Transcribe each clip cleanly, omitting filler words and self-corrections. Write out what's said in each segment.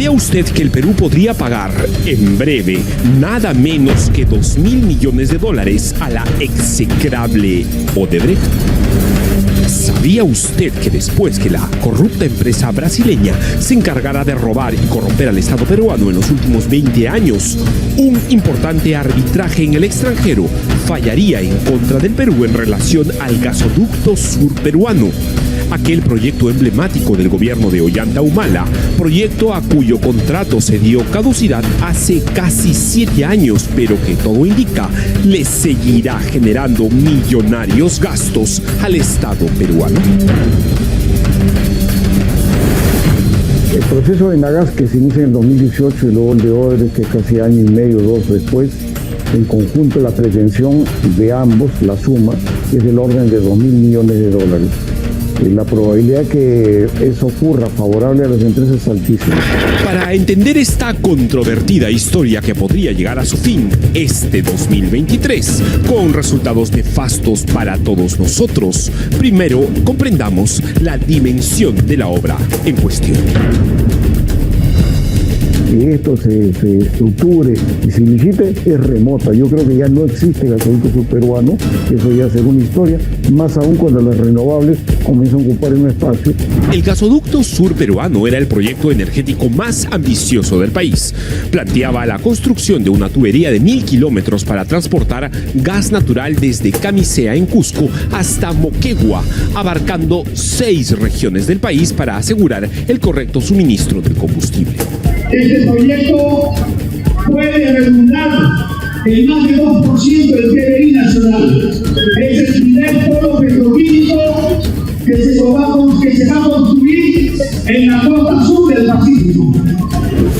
¿Sabía usted que el Perú podría pagar en breve nada menos que $2.000 millones a la execrable Odebrecht? ¿Sabía usted que después que la corrupta empresa brasileña se encargara de robar y corromper al Estado peruano en los últimos 20 años, un importante arbitraje en el extranjero fallaría en contra del Perú en relación al gasoducto surperuano? Aquel proyecto emblemático del gobierno de Ollanta Humala, proyecto a cuyo contrato se dio caducidad hace casi 7 años, pero que todo indica le seguirá generando millonarios gastos al Estado peruano. El proceso de Enagas, que se inicia en el 2018 y luego el de Odebrecht, que casi año y medio, 2 después, en conjunto la pretensión de ambos, la suma, es del orden de $2.000 millones. La probabilidad que eso ocurra favorable a las empresas es altísima. Para entender esta controvertida historia que podría llegar a su fin este 2023, con resultados nefastos para todos nosotros, primero comprendamos la dimensión de la obra en cuestión. Que esto se estructure y se licite es remota. Yo creo que ya no existe el gasoducto surperuano, eso ya será una historia, más aún cuando las renovables comienzan a ocupar un espacio. El gasoducto surperuano era el proyecto energético más ambicioso del país. Planteaba la construcción de una tubería de 1.000 kilómetros para transportar gas natural desde Camisea en Cusco hasta Moquegua, abarcando 6 regiones del país para asegurar el correcto suministro del combustible. Este proyecto puede redundar en más del 2% del PBI nacional. Es el primer polo petroquímico que se va a construir en la costa sur del Pacífico.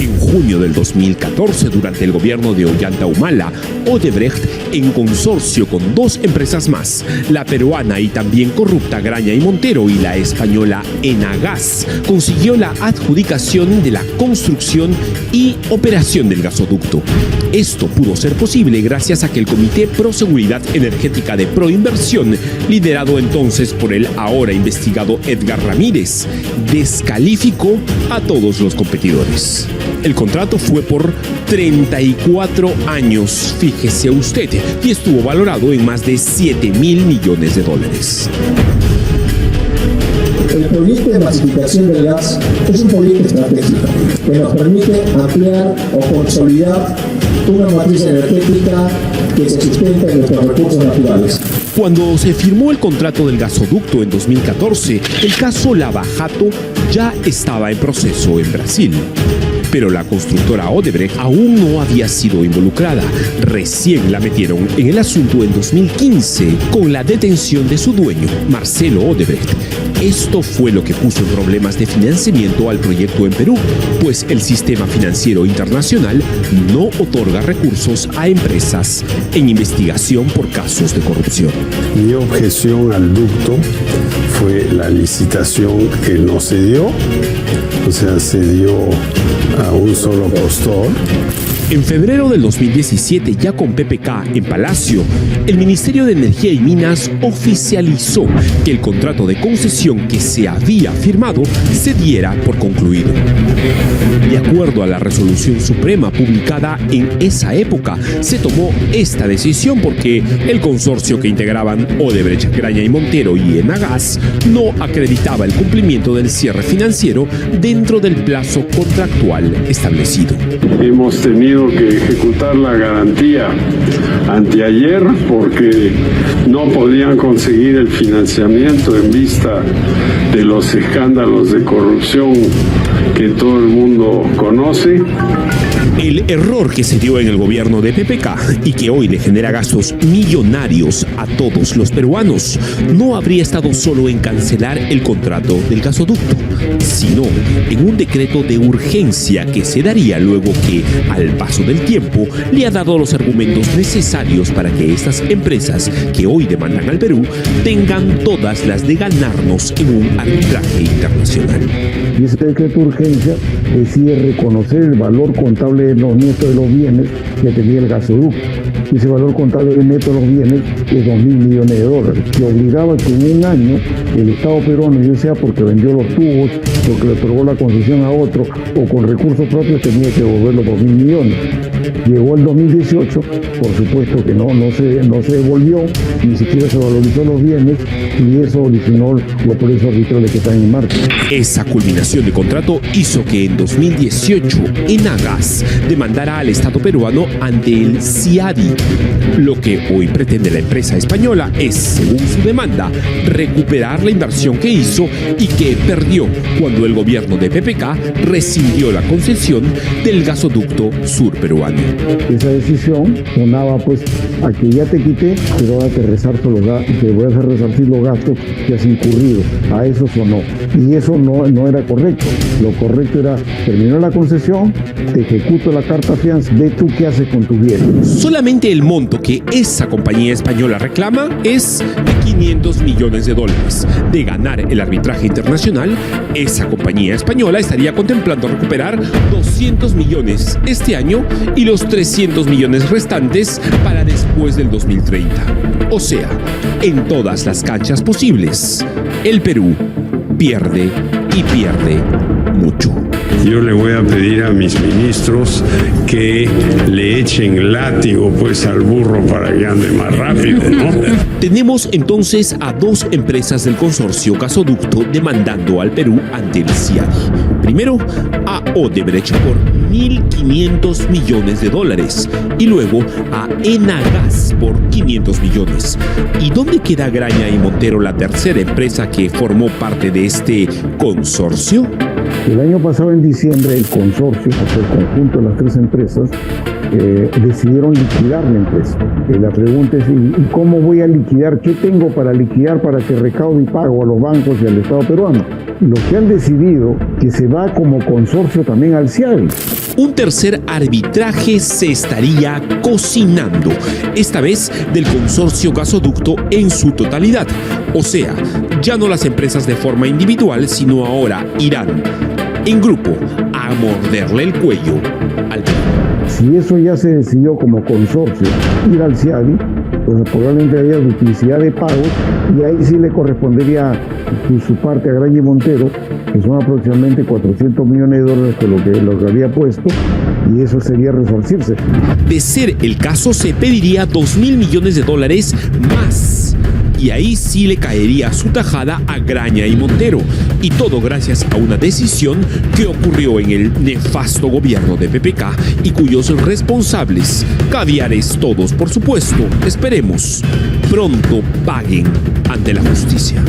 En junio del 2014, durante el gobierno de Ollanta Humala, Odebrecht, en consorcio con 2 empresas más, la peruana y también corrupta Graña y Montero y la española Enagas, consiguió la adjudicación de la construcción y operación del gasoducto. Esto pudo ser posible gracias a que el Comité Pro Seguridad Energética de Proinversión, liderado entonces por el ahora investigado Edgar Ramírez, descalificó a todos los competidores. El contrato fue por 34 años, fíjese usted, y estuvo valorado en más de $7.000 millones. El proyecto de masificación del gas es un proyecto estratégico que nos permite ampliar o consolidar una matriz energética que se sustenta en nuestros recursos naturales. Cuando se firmó el contrato del gasoducto en 2014, el caso Lava Jato ya estaba en proceso en Brasil. Pero la constructora Odebrecht aún no había sido involucrada. Recién la metieron en el asunto en 2015 con la detención de su dueño, Marcelo Odebrecht. Esto fue lo que puso en problemas de financiamiento al proyecto en Perú, pues el sistema financiero internacional no otorga recursos a empresas en investigación por casos de corrupción. Mi objeción al ducto fue la licitación que no se dio, o sea, se dio a un solo postor. En febrero del 2017, ya con PPK en Palacio, el Ministerio de Energía y Minas oficializó que el contrato de concesión que se había firmado se diera por concluido. De acuerdo a la resolución suprema publicada en esa época, se tomó esta decisión porque el consorcio que integraban Odebrecht, Graña y Montero y Enagas no acreditaba el cumplimiento del cierre financiero dentro del plazo contractual establecido. Hemos tenido que ejecutar la garantía anteayer porque no podían conseguir el financiamiento en vista de los escándalos de corrupción que todo el mundo conoce. El error que se dio en el gobierno de PPK y que hoy le genera gastos millonarios a todos los peruanos no habría estado solo en cancelar el contrato del gasoducto, sino en un decreto de urgencia que se daría luego que, al paso del tiempo, le ha dado los argumentos necesarios para que estas empresas que hoy demandan al Perú tengan todas las de ganarnos en un arbitraje internacional. Y ese decreto de urgencia decide reconocer el valor contable de los nietos de los bienes que tenía el gasoducto. ese valor contable neto de los bienes es 2.000 millones de dólares, que obligaba que en un año el Estado peruano, ya sea porque vendió los tubos, porque le otorgó la concesión a otro o con recursos propios, tenía que devolver los 2.000 millones. Llegó el 2018, por supuesto que no se devolvió, ni siquiera se valorizó los bienes y eso originó los precios arbitrales que están en marcha. Esa culminación de contrato hizo que en 2018 Enagas demandara al Estado peruano ante el CIADI. Lo que hoy pretende la empresa española es, según su demanda, recuperar la inversión que hizo y que perdió cuando el gobierno de PPK rescindió la concesión del gasoducto sur peruano. Esa decisión sonaba pues a que ya te quité, pero ahora te voy a hacer resarcir los gastos que has incurrido. A eso sonó. Y eso no era correcto. Lo correcto era terminar la concesión, te ejecuto la carta fianza, ve tú qué haces con tus bienes. Solamente el monto que esa compañía española reclama es de $500 millones. De ganar el arbitraje internacional, esa compañía española estaría contemplando recuperar 200 millones este año y los 300 millones restantes para después del 2030. O sea, en todas las canchas posibles, el Perú pierde y pierde mucho. Yo le voy a pedir a mis ministros que le echen látigo pues al burro para que ande más rápido, ¿no? Tenemos entonces a dos empresas del consorcio gasoducto demandando al Perú ante el CIADI. Primero, a Odebrecht por $1.500 millones y luego a Enagas por 500 millones. ¿Y dónde queda Graña y Montero, la tercera empresa que formó parte de este consorcio? El año pasado, en diciembre, el consorcio, el conjunto de las tres empresas, decidieron liquidar la empresa. La pregunta es, ¿y cómo voy a liquidar? ¿Qué tengo para liquidar para que recaude y pago a los bancos y al Estado peruano? Los que han decidido que se va como consorcio también al CIADI. Un tercer arbitraje se estaría cocinando, esta vez del consorcio gasoducto en su totalidad. O sea, ya no las empresas de forma individual, sino ahora irán en grupo a morderle el cuello al Perú. Si eso ya se decidió como consorcio, ir al CIADI, pues probablemente haya duplicidad de pagos y ahí sí le correspondería su parte a Graña y Montero, que son aproximadamente $400 millones que lo que había puesto, y eso sería resarcirse. De ser el caso, se pediría $2.000 millones más. Y ahí sí le caería su tajada a Graña y Montero. Y todo gracias a una decisión que ocurrió en el nefasto gobierno de PPK y cuyos responsables, caviares todos por supuesto, esperemos, pronto paguen ante la justicia.